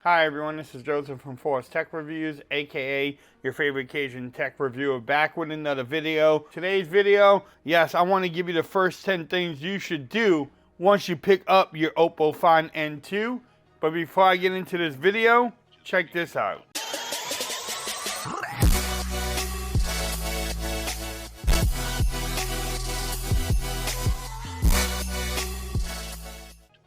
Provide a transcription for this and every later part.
Hi everyone, this is Joseph from Forest Tech Reviews, aka your favorite Cajun tech reviewer, back with another video. Today's video, yes, I want to give you the first 10 things you should do once you pick up your Oppo Find N2. But before I get into this video, check this out.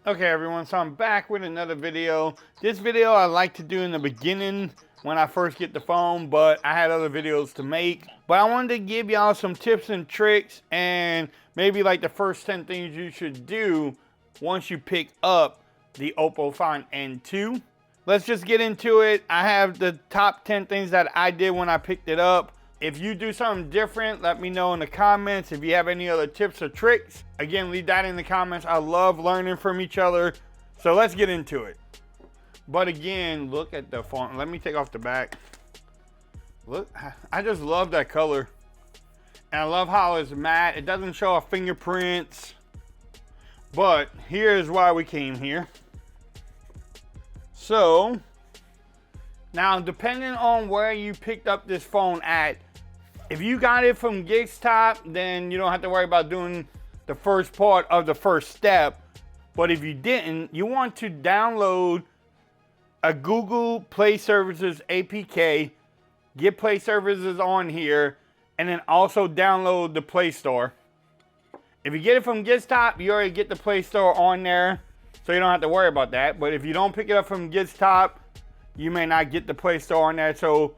Okay everyone, so I'm back with another video. This video I like to do in the beginning when I first get the phone, but I had other videos to make. But I wanted to give y'all some tips and tricks and maybe like the first 10 things you should do once you pick up the Oppo Find N2. Let's just get into it. I have the top 10 things that I did when I picked it up. If you do something different, let me know in the comments. If you have any other tips or tricks, again, leave that in the comments. I love learning from each other. So let's get into it. But again, look at the font. Let me take off the back. Look, I just love that color. And I love how it's matte. It doesn't show our fingerprints. But here's why we came here. So, now depending on where you picked up this phone at, if you got it from GigsTop, then you don't have to worry about doing the first part of the first step. But if you didn't, you want to download a Google Play Services APK, get Play Services on here, and then also download the Play Store. If you get it from GigsTop, you already get the Play Store on there, so you don't have to worry about that. But if you don't pick it up from GigsTop, you may not get the Play Store on there. So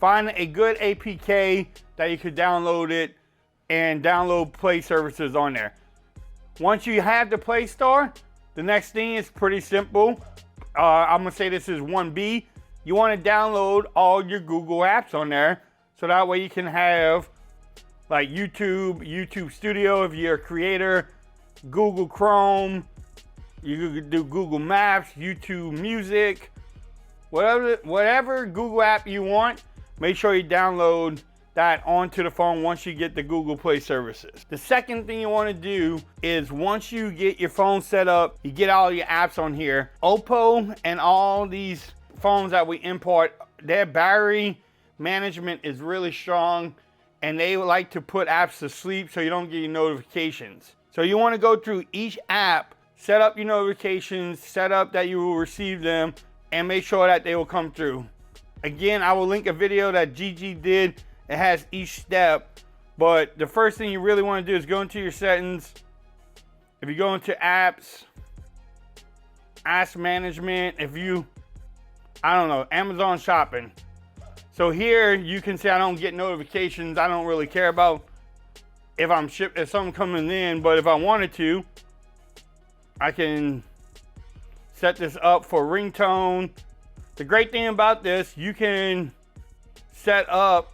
find a good APK that you could download it and download Play Services on there. Once you have the Play Store, the next thing is pretty simple. I'm gonna say this is 1B. You wanna download all your Google apps on there, so that way you can have like YouTube Studio if you're a creator, Google Chrome, you could do Google Maps, YouTube Music, whatever Google app you want, make sure you download that onto the phone once you get the Google Play Services. The second thing you want to do is once you get your phone set up, you get all your apps on here. Oppo and all these phones that we import, their battery management is really strong and they like to put apps to sleep so you don't get your notifications. So you want to go through each app, set up your notifications, set up that you will receive them, and make sure that they will come through. Again, I will link a video that Gigi did. It has each step, but the first thing you really want to do is go into your settings. If you go into apps management, Amazon shopping. So here you can see I don't get notifications. I don't really care about if something coming in, but if I wanted to, I can set this up for ringtone. The great thing about this, you can set up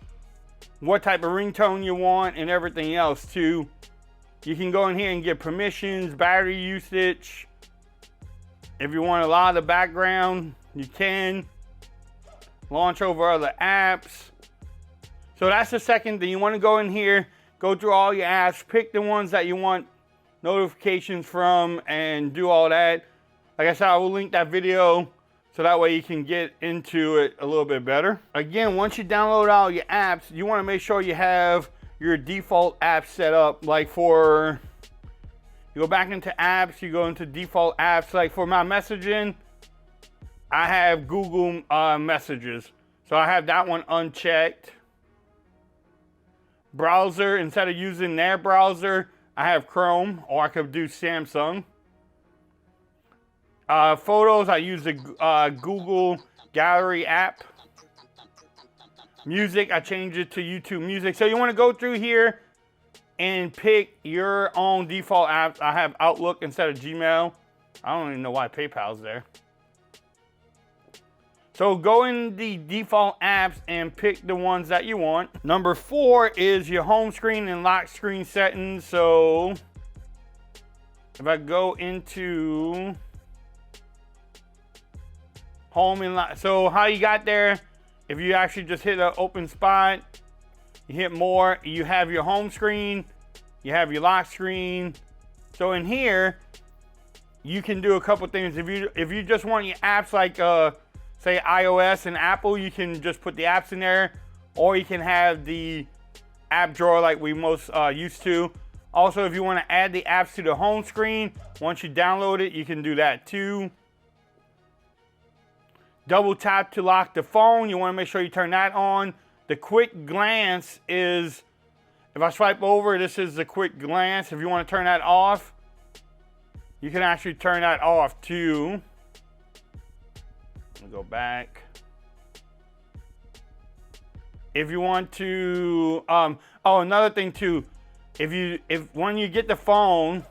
what type of ringtone you want and everything else too. You can go in here and get permissions, battery usage. If you want a lot of the background, you can. Launch over other apps. So that's the second thing. You want to go in here, go through all your apps, pick the ones that you want notifications from and do all that. Like I said, I will link that video so that way you can get into it a little bit better. Again, once you download all your apps, you want to make sure you have your default apps set up. Like you go back into apps, you go into default apps. Like for my messaging, I have Google Messages. So I have that one unchecked. Browser, instead of using their browser, I have Chrome, or I could do Samsung. Photos, I use the Google Gallery app. Music, I change it to YouTube Music. So you want to go through here and pick your own default apps. I have Outlook instead of Gmail. I don't even know why PayPal's there. So go in the default apps and pick the ones that you want. Number 4 is your home screen and lock screen settings. So if I go into home and lock, so how you got there, if you actually just hit an open spot, you hit more, you have your home screen, you have your lock screen. So in here, you can do a couple things. If you just want your apps like say iOS and Apple, you can just put the apps in there, or you can have the app drawer like we most used to. Also, if you want to add the apps to the home screen, once you download it, you can do that too. Double tap to lock the phone. You want to make sure you turn that on. The quick glance is, if I swipe over, this is the quick glance. If you want to turn that off, you can actually turn that off too. Let me go back. If you want to, oh, another thing too, if when you get the phone,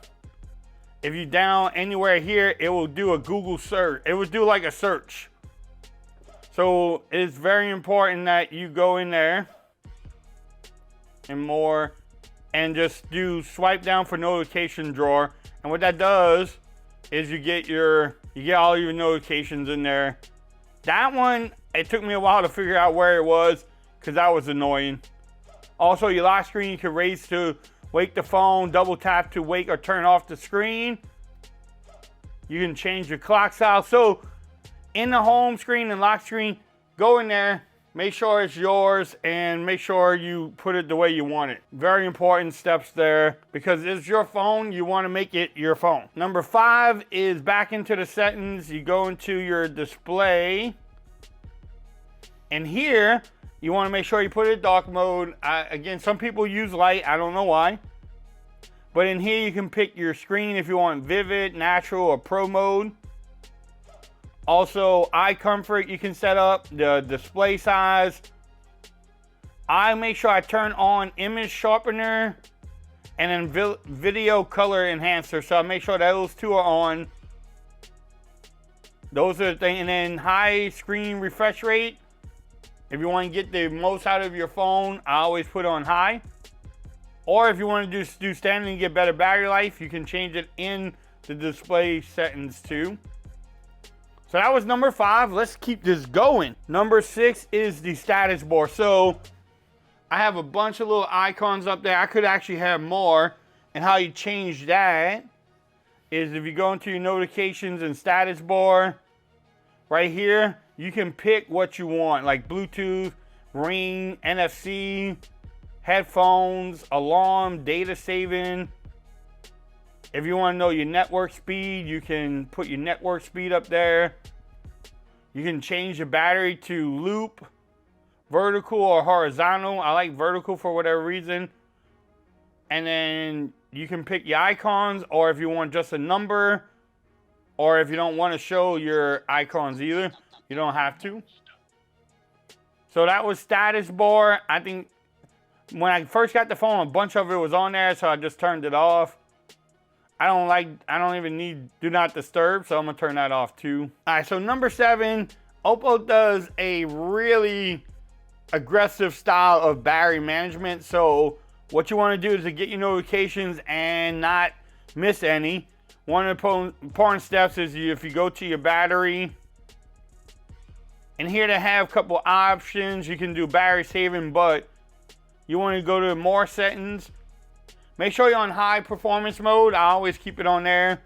if you down anywhere here, it will do a Google search. It will do like a search. So it's very important that you go in there and more and just do swipe down for notification drawer. And what that does is you get all your notifications in there. That one, it took me a while to figure out where it was because that was annoying. Also, your lock screen, you can raise to wake the phone, double tap to wake or turn off the screen. You can change your clock style. So in the home screen and lock screen, go in there, make sure it's yours, and make sure you put it the way you want it. Very important steps there, because it's your phone, you want to make it your phone. Number 5 is back into the settings. You go into your display, and here you want to make sure you put it in dark mode. Again, some people use light, I don't know why. But in here you can pick your screen if you want vivid, natural, or pro mode. Also, eye comfort you can set up, the display size. I make sure I turn on image sharpener and then video color enhancer. So I make sure that those two are on. Those are the things. And then high screen refresh rate. If you want to get the most out of your phone, I always put on high. Or if you want to do standard and get better battery life, you can change it in the display settings too. So that was number 5. Let's keep this going. Number 6 is the status bar. So I have a bunch of little icons up there. I could actually have more. And how you change that is if you go into your notifications and status bar, right here, you can pick what you want, like Bluetooth, Ring, NFC, headphones, alarm, data saving. If you want to know your network speed, you can put your network speed up there. You can change the battery to loop, vertical or horizontal. I like vertical for whatever reason. And then you can pick your icons, or if you want just a number, or if you don't want to show your icons either, you don't have to. So that was status bar. I think when I first got the phone, a bunch of it was on there, so I just turned it off. I don't even need do not disturb, so I'm gonna turn that off too. All right, so number 7, Oppo does a really aggressive style of battery management. So what you wanna do is to get your notifications and not miss any. One of the important steps is if you go to your battery, and here they have a couple options. You can do battery saving, but you wanna go to more settings. Make sure you're on high performance mode. I always keep it on there.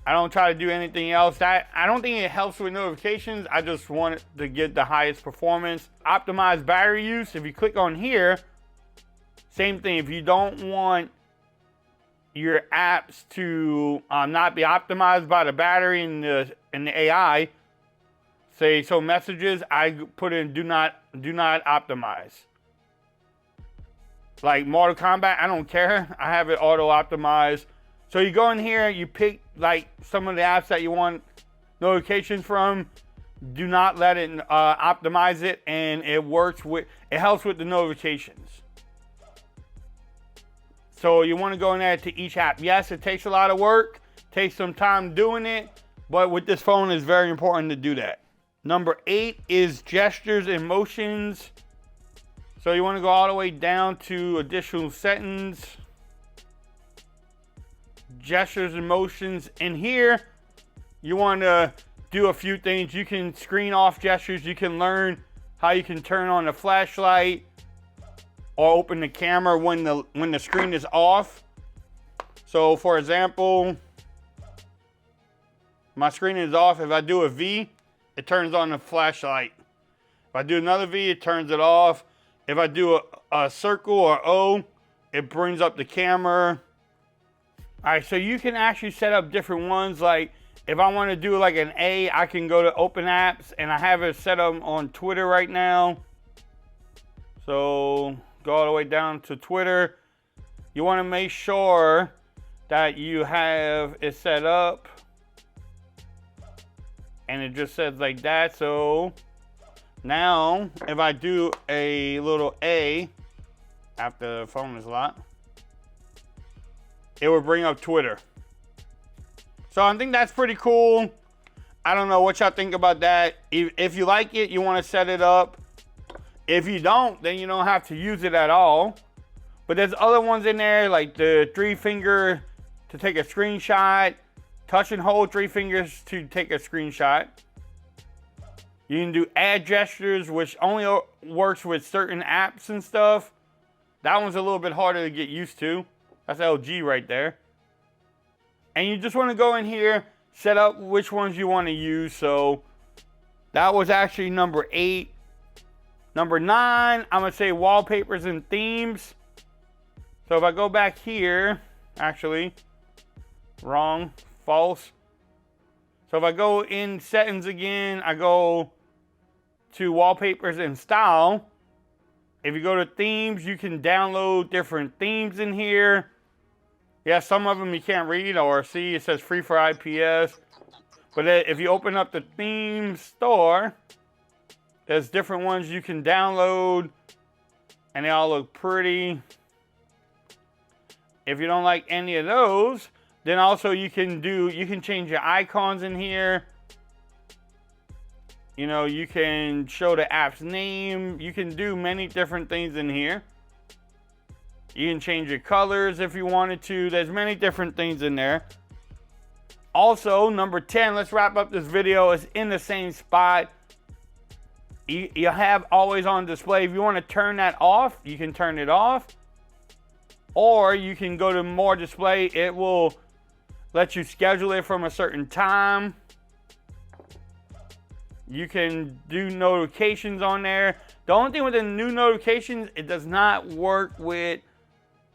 I don't try to do anything else. I don't think it helps with notifications. I just want it to get the highest performance. Optimize battery use. If you click on here, same thing. If you don't want your apps to not be optimized by the battery and the AI, say so messages, I put in do not optimize. Like Mortal Kombat, I don't care. I have it auto optimized. So you go in here, you pick like some of the apps that you want notifications from. Do not let it optimize it, and it helps with the notifications. So you want to go in there to each app. Yes, it takes a lot of work, takes some time doing it, but with this phone, it's very important to do that. Number 8 is gestures and motions. So you want to go all the way down to additional settings, gestures and motions. In here, you want to do a few things. You can screen off gestures. You can learn how you can turn on the flashlight or open the camera when the screen is off. So for example, my screen is off. If I do a V, it turns on the flashlight. If I do another V, it turns it off. If I do a circle or O, it brings up the camera. All right, so you can actually set up different ones. Like if I want to do like an A, I can go to Open Apps, and I have it set up on Twitter right now. So go all the way down to Twitter. You want to make sure that you have it set up, and it just says like that. So now if I do a little A after the phone is locked, it will bring up Twitter. So I think that's pretty cool. I don't know what y'all think about that. If you like it, you want to set it up. If you don't, then you don't have to use it at all. But there's other ones in there, like the 3 finger to take a screenshot, touch and hold 3 fingers to take a screenshot. You can do add gestures, which only works with certain apps and stuff. That one's a little bit harder to get used to. That's LG right there. And you just want to go in here, set up which ones you want to use. So that was actually number 8. Number 9, I'm going to say wallpapers and themes. So if I go back here, actually, wrong, false. So if I go in settings again, I go to wallpapers and style. If you go to themes, you can download different themes in here. Yeah, some of them you can't read or see. It says free for IPS. But if you open up the theme store, there's different ones you can download, and they all look pretty. If you don't like any of those, then also you can change your icons in here. You know, you can show the app's name. You can do many different things in here. You can change your colors if you wanted to. There's many different things in there. Also, number 10, let's wrap up this video. It's in the same spot. You have always on display. If you want to turn that off, you can turn it off. Or you can go to more display. It will let you schedule it from a certain time. You can do notifications on there. The only thing with the new notifications, it does not work with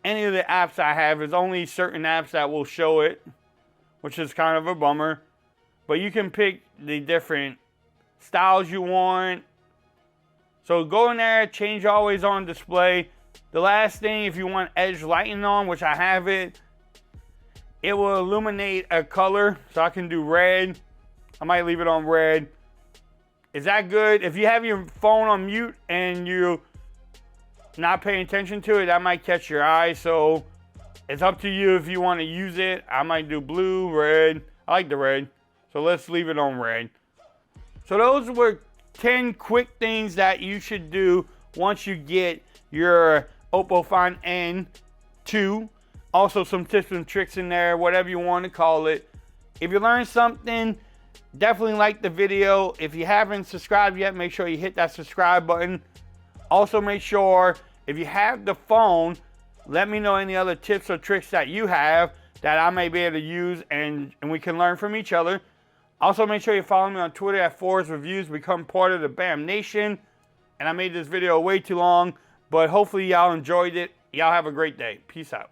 any of the apps I have. There's only certain apps that will show it, which is kind of a bummer. But you can pick the different styles you want. So go in there, change always on display. The last thing, if you want edge lighting on, which I have it, it will illuminate a color. So I can do red. I might leave it on red. Is that good? If you have your phone on mute and you're not paying attention to it, that might catch your eye. So it's up to you if you want to use it. I might do blue, red. I like the red. So let's leave it on red. So those were 10 quick things that you should do once you get your Oppo Find N2. Also some tips and tricks in there, whatever you want to call it. If you learned something, definitely like the video. If you haven't subscribed yet, make sure you hit that subscribe button. Also make sure, if you have the phone, let me know any other tips or tricks that you have that I may be able to use, and we can learn from each other. Also make sure you follow me on Twitter at Forest Reviews. Become part of the BAM Nation. And I made this video way too long, but hopefully y'all enjoyed it. Y'all have a great day. Peace out.